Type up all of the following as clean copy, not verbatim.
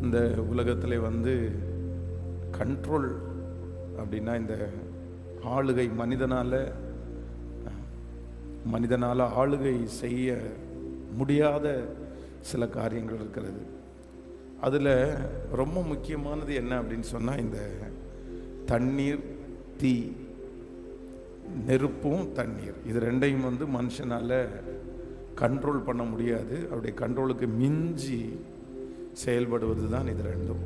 இந்த உலகத்தில் கண்ட்ரோல் அப்படின்னா இந்த ஆளுகை மனிதனால் ஆளுகை செய்ய முடியாத சில காரியங்கள் இருக்கிறது. அதில் ரொம்ப முக்கியமானது என்ன அப்படின்னு சொன்னால், இந்த தண்ணீர், தீ, நெருப்பும் தண்ணீர், இது ரெண்டையும் மனுஷனால் கண்ட்ரோல் பண்ண முடியாது. அவருடைய கண்ட்ரோலுக்கு மிஞ்சி செயல்படுவது தான் இது ரெண்டும்.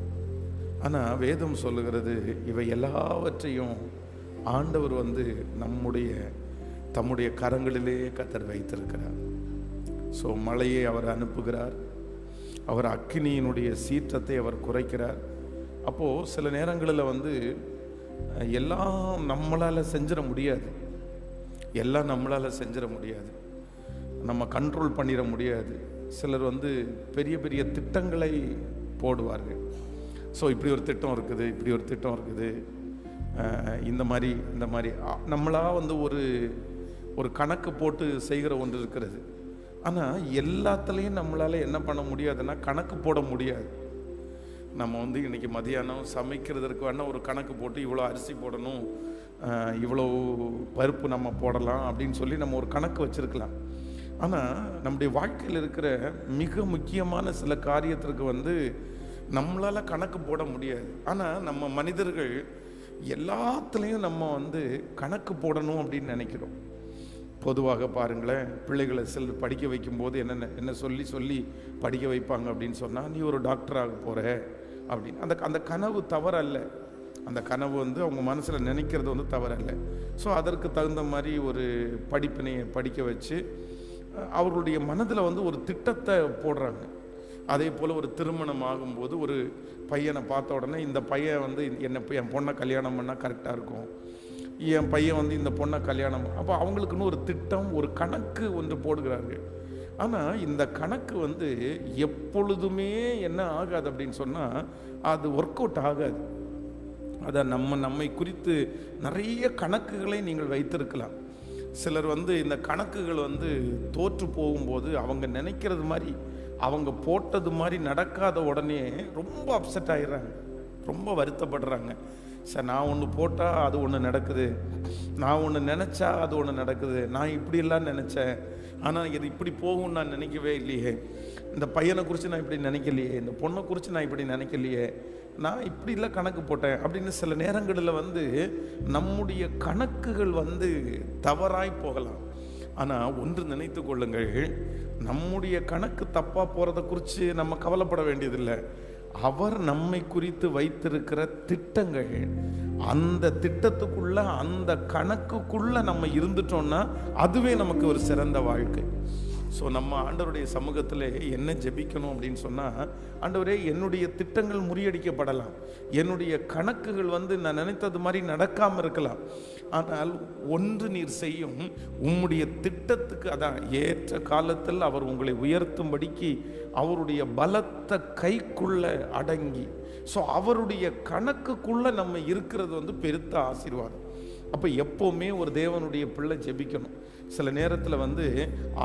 ஆனால் வேதம் சொல்லுகிறது, இவை எல்லாவற்றையும் ஆண்டவர் தம்முடைய கரங்களிலே கர்த்தர் வைத்திருக்கிறார். ஸோ மழையை அவர் அனுப்புகிறார், அவர் அக்கினியினுடைய சீற்றத்தை அவர் குறைக்கிறார். அப்போது சில நேரங்களில் எல்லாம் நம்மளால் செஞ்சிட முடியாது, நம்ம கண்ட்ரோல் பண்ணிட முடியாது. சிலர் பெரிய பெரிய திட்டங்களை போடுவார்கள். ஸோ இப்படி ஒரு திட்டம் இருக்குது, இந்த மாதிரி நம்மளாக ஒரு கணக்கு போட்டு செய்கிற ஒன்று இருக்கிறது. ஆனால் எல்லாத்துலேயும் நம்மளால் என்ன பண்ண முடியாதுன்னா கணக்கு போட முடியாது. நம்ம இன்றைக்கி மதியானம் சமைக்கிறதுக்கு வேணால் ஒரு கணக்கு போட்டு இவ்வளோ அரிசி போடணும், இவ்வளோ பருப்பு நம்ம போடலாம் அப்படின்னு சொல்லி நம்ம ஒரு கணக்கு வச்சுருக்கலாம். ஆனால் நம்முடைய வாழ்க்கையில் இருக்கிற மிக முக்கியமான சில காரியத்திற்கு நம்மளால் கணக்கு போட முடியாது. ஆனால் நம்ம மனிதர்கள் எல்லாத்துலேயும் நம்ம கணக்கு போடணும் அப்படின்னு நினைக்கிறோம். பொதுவாக பாருங்களேன், பிள்ளைகளை சிலர் படிக்க வைக்கும்போது என்ன சொல்லி படிக்க வைப்பாங்க அப்படின்னு சொன்னால், நீ ஒரு டாக்டராக போகிற அப்படின்னு. அந்த கனவு தவறல்ல, அந்த கனவு அவங்க மனசில் நினைக்கிறது தவறல்ல. ஸோ அதற்கு தகுந்த மாதிரி ஒரு படிப்பினையை படிக்க வச்சு அவர்களுடைய மனதில் ஒரு திட்டத்தை போடுறாங்க. அதே போல் ஒரு திருமணம் ஆகும்போது ஒரு பையனை பார்த்த உடனே, இந்த பையன் என் பொண்ணை கல்யாணம் பண்ணால் கரெக்டாக இருக்கும், என் பையன் இந்த பொண்ணை கல்யாணம், அப்போ அவங்களுக்குன்னு ஒரு திட்டம், ஒரு கணக்கு ஒன்று போடுகிறார்கள். ஆனால் இந்த கணக்கு எப்பொழுதுமே என்ன ஆகாது அப்படின்னு சொன்னால், அது ஒர்க் அவுட் ஆகாது. அதை நம்மை குறித்து நிறைய கணக்குகளை நீங்கள் வைத்திருக்கலாம். சிலர் இந்த கணக்குகள் தோற்று போகும்போது அவங்க நினைக்கிறது மாதிரி, அவங்க போட்டது மாதிரி நடக்காத உடனே ரொம்ப அப்செட் ஆகிடுறாங்க, ரொம்ப வருத்தப்படுறாங்க. சார், நான் ஒன்று போட்டால் அது ஒன்று நடக்குது, நான் ஒன்று நினச்சா அது ஒன்று நடக்குது, நான் இப்படிலாம் நினச்சேன், ஆனால் இது இப்படி போகும்னு நான் நினைக்கவே இல்லையே, இந்த பையனை குறித்து நான் இப்படி நினைக்கலையே, இந்த பொண்ணை குறித்து நான் இப்படி நினைக்கலையே, நான் இப்படிலாம் கணக்கு போட்டேன் அப்படின்னு சில நேரங்களில் நம்முடைய கணக்குகள் தவறாய் போகலாம். ஆனால் ஒன்று நினைத்து கொள்ளுங்கள், நம்முடைய கணக்கு தப்பாக போகிறத குறித்து நம்ம கவலைப்பட வேண்டியதில்லை. அவர் நம்மை குறித்து வைத்திருக்கிற திட்டங்கள், அந்த திட்டத்துக்குள்ள, அந்த கணக்குக்குள்ள நம்ம இருந்துட்டோம்னா அதுவே நமக்கு ஒரு சிறந்த வாழ்க்கை. ஸோ நம்ம ஆண்டவருடைய சமூகத்தில் என்ன ஜெபிக்கணும் அப்படின்னு சொன்னால், ஆண்டவரே, என்னுடைய திட்டங்கள் முறியடிக்கப்படலாம், என்னுடைய கணக்குகள் நான் நினைத்தது மாதிரி நடக்காமல் இருக்கலாம், ஆனால் ஒன்று நீர் செய்யும், உம்முடைய திட்டத்துக்கு அதான் ஏற்ற காலத்தில் அவர் உங்களை உயர்த்தும்படிக்கு அவருடைய பலத்த கைக்குள்ள அடங்கி, ஸோ அவருடைய கணக்குக்குள்ள நம்ம இருக்கிறது பெருத்த ஆசீர்வாதம். அப்போ எப்போவுமே ஒரு தேவனுடைய பிள்ளை ஜெபிக்கணும். சில நேரத்தில்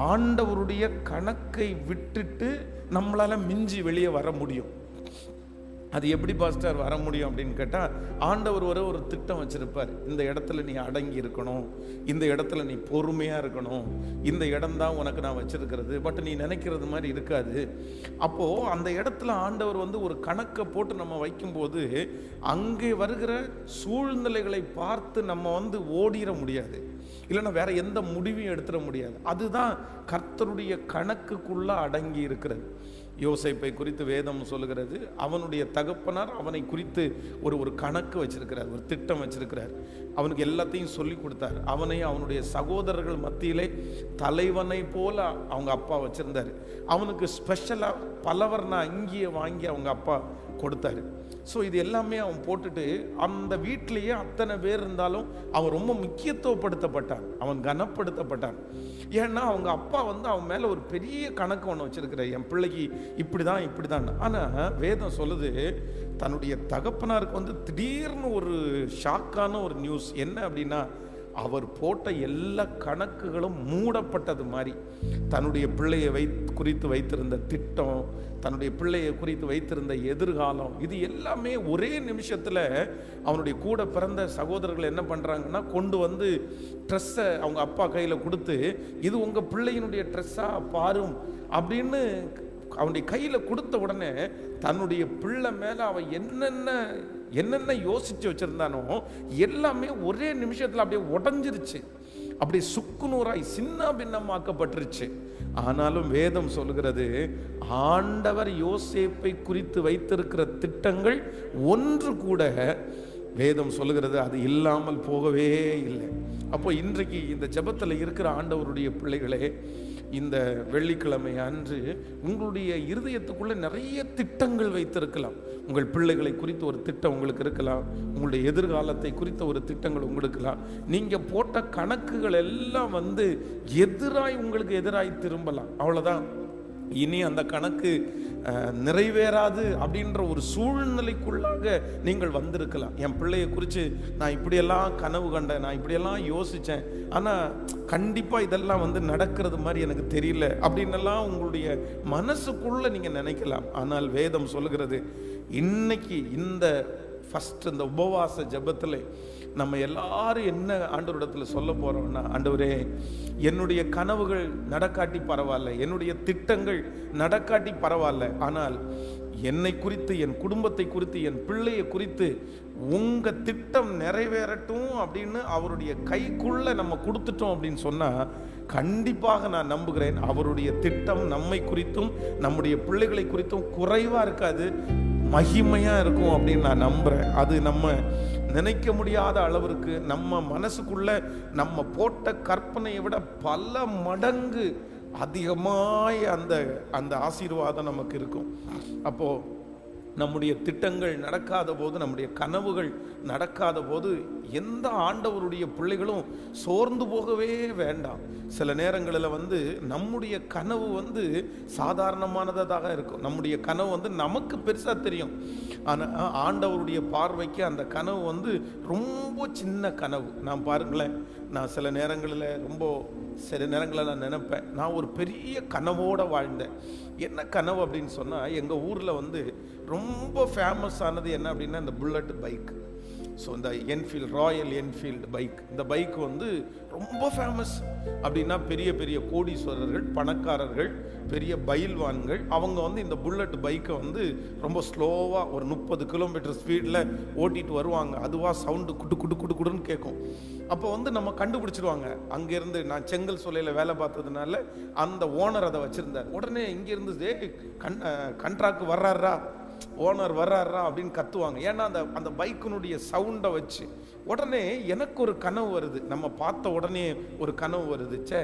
ஆண்டவருடைய கணக்கை விட்டுட்டு நம்மளால் மிஞ்சி வெளியே வர முடியும். அது எப்படி பாஸ்டர் வர முடியும் அப்படின்னு கேட்டால், ஆண்டவர் ஒரு திட்டம் வச்சுருப்பார். இந்த இடத்துல நீ அடங்கி இருக்கணும், இந்த இடத்துல நீ பொறுமையாக இருக்கணும், இந்த இடம்தான் உனக்கு நான் வச்சுருக்கிறது, பட் நீ நினைக்கிறது மாதிரி இருக்காது. அப்போது அந்த இடத்துல ஆண்டவர் ஒரு கணக்கை போட்டு நம்ம வைக்கும்போது அங்கே வருகிற சூழ்நிலைகளை பார்த்து நம்ம ஓடிட முடியாது, இல்லைன்னா வேற எந்த முடிவையும் எடுத்துட முடியாது. அதுதான் கர்த்தருடைய கணக்குக்குள்ள அடங்கி இருக்கிறது. யோசேப்பை குறித்து வேதம் சொல்லுகிறது, அவனுடைய தகப்பனார் அவனை குறித்து ஒரு கணக்கு வச்சிருக்கிறார், ஒரு திட்டம் வச்சிருக்கிறார். அவனுக்கு எல்லாத்தையும் சொல்லி கொடுத்தார். அவனை அவனுடைய சகோதரர்கள் மத்தியிலே தலைவனை போல அவங்க அப்பா வச்சிருந்தார். அவனுக்கு ஸ்பெஷலாக பலவர்ண அங்கியை வாங்கி அவங்க அப்பா கொடுத்தாரு. ஸோ இது எல்லாமே அவன் போட்டுட்டு அந்த வீட்டிலேயே அத்தனை பேர் இருந்தாலும் அவன் ரொம்ப முக்கியத்துவப்படுத்தப்பட்டான், அவன் கனப்படுத்தப்பட்டான். ஏன்னா அவங்க அப்பா அவன் மேலே ஒரு பெரிய கணக்கு ஒன்று வச்சிருக்கிறார், என் பிள்ளைக்கு இப்படி தான். ஆனால் வேதம் சொல்லுது, தன்னுடைய தகப்பனாருக்கு திடீர்னு ஒரு ஷாக்கான ஒரு நியூஸ் என்ன அப்படின்னா, அவர் போட்ட எல்லா கணக்குகளும் மூடப்பட்டது மாதிரி தன்னுடைய பிள்ளையை குறித்து வைத்திருந்த திட்டம், தன்னுடைய பிள்ளையை குறித்து வைத்திருந்த எதிர்காலம், இது எல்லாமே ஒரே நிமிஷத்தில் அவனுடைய கூட பிறந்த சகோதரர்கள் என்ன பண்ணுறாங்கன்னா கொண்டு வந்து ட்ரெஸ்ஸை அவங்க அப்பா கையில் கொடுத்து, இது உங்கள் பிள்ளையினுடைய ட்ரெஸ்ஸாக பாரும் அப்படின்னு அவனுடைய கையில் கொடுத்த உடனே தன்னுடைய பிள்ளை மேலே அவன் என்னென்ன யோசிச்சு வச்சிருந்தானோ எல்லாமே ஒரே நிமிஷத்தில் அப்படியே உடஞ்சிருச்சு, அப்படி சுக்குநூறாய் சின்ன பின்னமாக்கப்பட்டுருச்சு. ஆனாலும் வேதம் சொல்கிறது, ஆண்டவர் யோசேப்பை குறித்து வைத்திருக்கிற திட்டங்கள் ஒன்று கூட வேதம் சொல்லுகிறது அது இல்லாமல் போகவே இல்லை. அப்போ இன்றைக்கு இந்த ஜெபத்தில் இருக்கிற ஆண்டவருடைய பிள்ளைகளே, இந்த வெள்ளிக்கிழமை அன்று உங்களுடைய இருதயத்துக்குள்ள நிறைய திட்டங்கள் வைத்திருக்கலாம். உங்கள் பிள்ளைகளை குறித்து ஒரு திட்டம் உங்களுக்கு இருக்கலாம், உங்களுடைய எதிர்காலத்தை குறித்த ஒரு திட்டங்கள் உங்களுக்கு இருக்கலாம். நீங்க போட்ட கணக்குகள் எல்லாம் எதிராய் உங்களுக்கு எதிராய் திரும்பலாம். அவ்வளவுதான். இனி அந்த கணக்கு நிறைவேறாது அப்படின்ற ஒரு சூழ்நிலைக்குள்ளாக நீங்கள் வந்திருக்கலாம். என் பிள்ளையை குறித்து நான் இப்படியெல்லாம் கனவு கண்டேன், நான் இப்படியெல்லாம் யோசித்தேன், ஆனால் கண்டிப்பாக இதெல்லாம் நடக்கிறது மாதிரி எனக்கு தெரியல அப்படின்னெல்லாம் உங்களுடைய மனசுக்குள்ளே நீங்கள் நினைக்கலாம். ஆனால் வேதம் சொல்லுகிறது, இன்னைக்கு இந்த ஃபஸ்ட் இந்த உபவாச ஜெபத்தில் நம்ம எல்லாரும் என்ன ஆண்டவரிடத்தில் சொல்ல போகிறோம்னா, ஆண்டவரே என்னுடைய கனவுகள் நடக்காட்டி பரவாயில்ல, என்னுடைய திட்டங்கள் நடக்காட்டி பரவாயில்ல, ஆனால் என்னை குறித்து, என் குடும்பத்தை குறித்து, என் பிள்ளையை குறித்து உங்கள் திட்டம் நிறைவேறட்டும் அப்படின்னு அவருடைய கைக்குள்ளே நம்ம கொடுத்துட்டோம் அப்படின்னு சொன்னால் கண்டிப்பாக நான் நம்புகிறேன் அவருடைய திட்டம் நம்மை குறித்தும் நம்முடைய பிள்ளைகளை குறித்தும் குறைவாக இருக்காது, மகிமையாக இருக்கும் அப்படின்னு நான் நம்புகிறேன். அது நம்ம நினைக்க முடியாத அளவிற்கு நம்ம மனசுக்குள்ள நம்ம போட்ட கற்பனையை விட பல மடங்கு அதிகமாய் அந்த ஆசீர்வாதம் நமக்கு இருக்கும். அப்போ நம்முடைய திட்டங்கள் நடக்காத போது, நம்முடைய கனவுகள் நடக்காத போது எந்த ஆண்டவருடைய பிள்ளைகளும் சோர்ந்து போகவே வேண்டாம். சில நேரங்களில் நம்முடைய கனவு சாதாரணமானதாக இருக்கும், நம்முடைய கனவு நமக்கு பெருசாக தெரியும். ஆனால் ஆண்டவருடைய பார்வைக்கு அந்த கனவு ரொம்ப சின்ன கனவு. நான் பாருங்களேன், நான் சில நேரங்களில் நான் நினைப்பேன், நான் ஒரு பெரிய கனவோடு வாழ்ந்தேன். என்ன கனவு அப்படின்னு சொன்னால், எங்கள் ஊரில் ரொம்ப ஃபேமஸ் ஆனது என்ன அப்படின்னா இந்த புல்லட் பைக். ஸோ இந்த ராயல் என்ஃபீல்டு பைக், இந்த பைக் ரொம்ப ஃபேமஸ். அப்படின்னா பெரிய பெரிய கோடீஸ்வரர்கள், பணக்காரர்கள், பெரிய பயில்வான்கள் அவங்க இந்த புல்லட் பைக்கை ரொம்ப ஸ்லோவாக ஒரு 30 கிலோமீட்டர் ஸ்பீடில் ஓட்டிகிட்டு வருவாங்க. அதுவாக சவுண்டு குட்டு குட்டு குட்டு குடுன்னு கேட்கும். அப்போ நம்ம கண்டுபிடிச்சிருவாங்க. அங்கேருந்து நான் செங்கல் சோலையில் வேலை பார்த்ததுனால அந்த ஓனர் அதை வச்சுருந்தார். உடனே இங்கேருந்து கண்ட்ராக்ட் வர்றாரா, ஓனர் வர்றாரா அப்படின்னு கத்துவாங்க. ஏன்னா அந்த பைக்கினுடைய சவுண்டை வச்சு உடனே எனக்கு ஒரு கனவு வருது. நம்ம பார்த்த உடனே ஒரு கனவு வருது, சே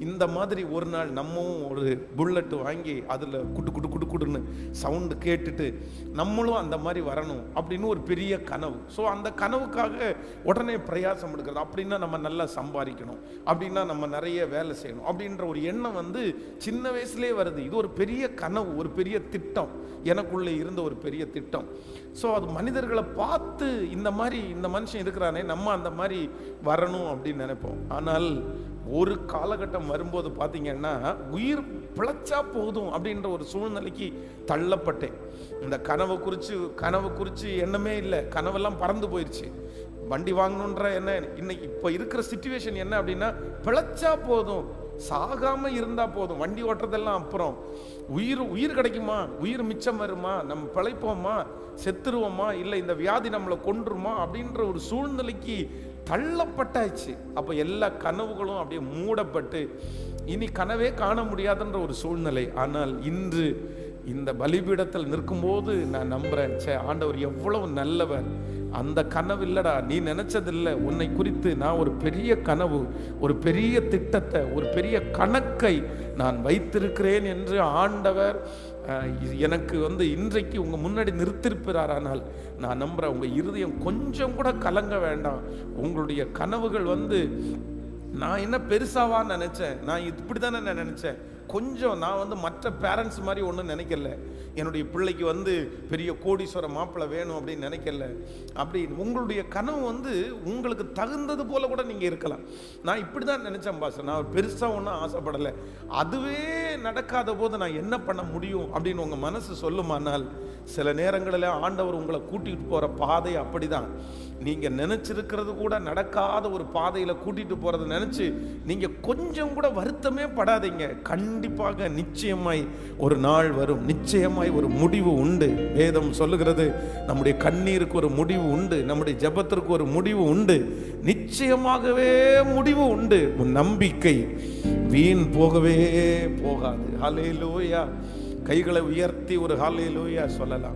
இந்த மாதிரி ஒரு நாள் நம்மவும் ஒரு புல்லட்டு வாங்கி அதில் குட்டு குட்டு குட்டு குடுன்னு சவுண்டு கேட்டுட்டு நம்மளும் அந்த மாதிரி வரணும் அப்படின்னு ஒரு பெரிய கனவு. ஸோ அந்த கனவுக்காக உடனே பிரயாசம் எடுக்கிறது. அப்படின்னா நம்ம நல்லா சம்பாதிக்கணும், அப்படின்னா நம்ம நிறைய வேலை செய்யணும் அப்படின்ற ஒரு எண்ணம் சின்ன வயசுலேயே வருது. இது ஒரு பெரிய கனவு, ஒரு பெரிய திட்டம், எனக்குள்ளே இருந்த ஒரு பெரிய திட்டம். ஸோ அது மனிதர்களை பார்த்து இந்த மனுஷன் இருக்கிறானே, நம்ம அந்த மாதிரி வரணும் அப்படின்னு நினைப்போம். ஆனால் ஒரு காலகட்டம் வரும்போது பார்த்தீங்கன்னா உயிர் பிழைச்சா போதும் அப்படின்ற ஒரு சூழ்நிலைக்கு தள்ளப்பட்டேன். இந்த கனவை குறித்து எண்ணமே இல்லை, கனவெல்லாம் பறந்து போயிடுச்சு. வண்டி வாங்கணுன்ற என்ன, இன்னைக்கு இப்போ இருக்கிற சிச்சுவேஷன் என்ன அப்படின்னா, பிழைச்சா போதும், சாகாம இருந்தா போதும், வண்டி ஓட்டுறதெல்லாம் அப்புறம். உயிர் கிடைக்குமா, உயிர் மிச்சம் வருமா, நம்ம பிழைப்போமா, செத்துருவோமா, இல்லை இந்த வியாதி நம்மளை கொன்றுமா அப்படின்ற ஒரு சூழ்நிலைக்கு தள்ளப்பட்டாச்சு. அப்போ எல்லா கனவுகளும் அப்படியே மூடப்பட்டு இனி கனவே காண முடியாதுன்ற ஒரு சூழ்நிலை. ஆனால் இன்று இந்த பலிபீடத்தில் நிற்கும்போது நான் நம்புறேன், ஆண்டவர் எவ்வளவு நல்லவர். அந்த கனவு இல்லடா, நீ நினைச்சதில்லை, உன்னை குறித்து நான் ஒரு பெரிய கனவு, ஒரு பெரிய திட்டத்தை, ஒரு பெரிய கணக்கை நான் வைத்திருக்கிறேன் என்று ஆண்டவர் எனக்கு இன்றைக்கு உங்க முன்னாடி நிறுத்திருப்பார். ஆனால் நான் நம்புறேன், உங்க இருதயம் கொஞ்சம் கூட கலங்க வேண்டாம். உங்களுடைய கனவுகள் நான் என்ன பெருசாவா நினைச்சேன், நான் இப்படி தானே நான் நினைச்சேன், கொஞ்சம் நான் மற்ற பேரண்ட்ஸ் மாதிரி ஒன்றும் நினைக்கல, என்னுடைய பிள்ளைக்கு பெரிய கோடீஸ்வர மாப்பிள்ளை வேணும் அப்படின்னு நினைக்கல. அப்படி உங்களுடைய கனவு உங்களுக்கு தகுந்தது போல கூட நீங்கள் இருக்கலாம். நான் இப்படி தான் நினச்சேன் பாஸ்டர், நான் பெருசாக ஒன்றும் ஆசைப்படலை. அதுவே நடக்காத போது நான் என்ன பண்ண முடியும் அப்படின்னு உங்கள் மனசு சொல்லுமானால், சில நேரங்களில் ஆண்டவர் உங்களை கூட்டிகிட்டு போகிற பாதை அப்படி தான். நீங்கள் நினச்சிருக்கிறது கூட நடக்காத ஒரு பாதையில் கூட்டிகிட்டு போகிறத நினச்சி நீங்கள் கொஞ்சம் கூட வருத்தமே படாதீங்க. கண்டிப்பாக நிச்சயமாய் ஒரு நாள் வரும், நிச்சயமாய் ஒரு முடிவு உண்டு. வேதம் சொல்லுகிறது, நம்முடைய கண்ணீருக்கு ஒரு முடிவு உண்டு, நம்முடைய ஜெபத்திற்கு ஒரு முடிவு உண்டு, நிச்சயமாகவே முடிவு உண்டு. உன் நம்பிக்கை வீண் போகவே போகாது. ஹல்லேலூயா. கைகளை உயர்த்தி ஒரு ஹல்லேலூயா சொல்லலாம்.